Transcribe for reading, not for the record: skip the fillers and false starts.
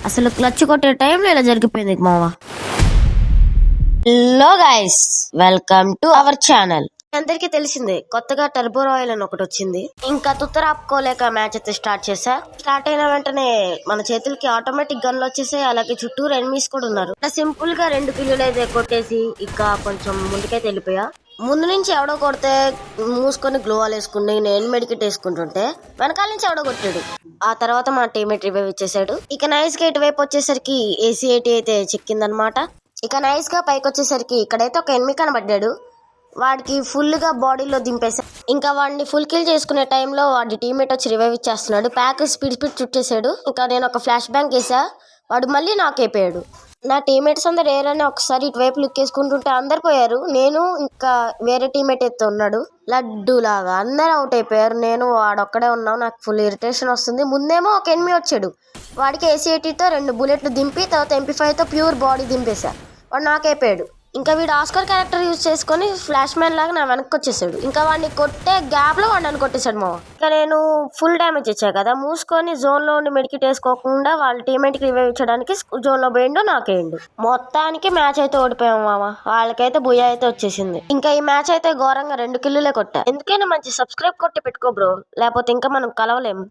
అసలు క్లచ్ కొట్టే టైంలో ఇలా జరిగిపోయింది మావా. Hello guys, welcome to our channel. అందరికి తెలిసిందే, కొత్తగా టర్బో రాయల్ అని ఒకటి వచ్చింది. ఇంకా తుత్తరాపుకోలేక మ్యాచ్ అయితే స్టార్ట్ చేసా. స్టార్ట్ అయిన వెంటనే మన చేతులకి ఆటోమేటిక్ గన్లు వచ్చేసాయి. అలాగే చుట్టూరు ఎనిమీస్ కూడా ఉన్నారు. సింపుల్ గా 2 కిల్లులు అయితే కొట్టేసి ఇంకా కొంచెం ముందుకైతే వెళ్ళిపోయా. ముందు నుంచి ఎవడో కొడితే మూసుకొని గ్లోవాల్ వేసుకుని నేను మెడికెట్ వేసుకుంటుంటే వెనకాల నుంచి ఎవడో కొట్టాడు. ఆ తర్వాత మా టీమేట్ రివైవ్ ఇచ్చేసాడు. ఇక నైస్ గా ఇటువైపు వచ్చేసరికి AC-80 అయితే చెక్కిందనమాట. ఇక నైస్ గా పైకి వచ్చేసరికి ఇక్కడైతే ఒక ఎనిమి కనబడ్డాడు. వాడికి ఫుల్ గా బాడీలో దింపేసా. ఇంకా వాడిని ఫుల్ కిల్ చేసుకునే టైంలో వాడి టీమేట్ వచ్చి రివైవ్ ఇచ్చేస్తున్నాడు. ప్యాక్ స్పీడ్ చుట్టేసాడు. ఇంకా నేను ఒక ఫ్లాష్ బ్యాంక్ వేసా. వాడు మళ్ళీ నాకైపోయాడు. నా టీమేట్స్ అందరు ఏరైనా ఒకసారి ఇటువైపు లుక్ వేసుకుంటుంటే అందరు పోయారు. నేను ఇంకా వేరే టీమేట్ అయితే ఉన్నాడు లడ్డు లాగా, అందరు అవుట్ అయిపోయారు. నేను వాడొక్కడే ఉన్నావు. నాకు ఫుల్ ఇరిటేషన్ వస్తుంది. ముందేమో ఒక ఎనిమి వచ్చాడు. వాడికి AC-80తో 2 బుల్లెట్లు దింపి తర్వాత MP5తో ప్యూర్ బాడీ దింపేశా. వాడు నాకైపోయాడు. ఇంకా వీడు ఆస్కర్ క్యారెక్టర్ యూజ్ చేసుకొని ఫ్లాష్ మ్యాన్ లాగా నా వెనక్కి వచ్చేసాడు. ఇంకా వాడిని కొట్టే గ్యాప్ లో వాడు నన్ను కొట్టేశాడు మావ. ఇంకా నేను ఫుల్ డ్యామేజ్ ఇచ్చా కదా, మూసుకొని జోన్ లో ఉండి మెడికిట్ వేసుకోకుండా వాళ్ళ టీమేట్ కి రివైవ్ ఇచ్చడానికి జోన్ లో పోయిండు, నాకేండు. మొత్తానికి మ్యాచ్ అయితే ఓడిపోయాం మామ. వాళ్ళకైతే బుయ్య అయితే వచ్చేసింది. ఇంకా ఈ మ్యాచ్ అయితే ఘోరంగా 2 కిల్లులే కొట్టా. ఎందుకైనా మంచి సబ్స్క్రైబ్ కొట్టి పెట్టుకో బ్రో, లేకపోతే ఇంకా మనం కలవలేం.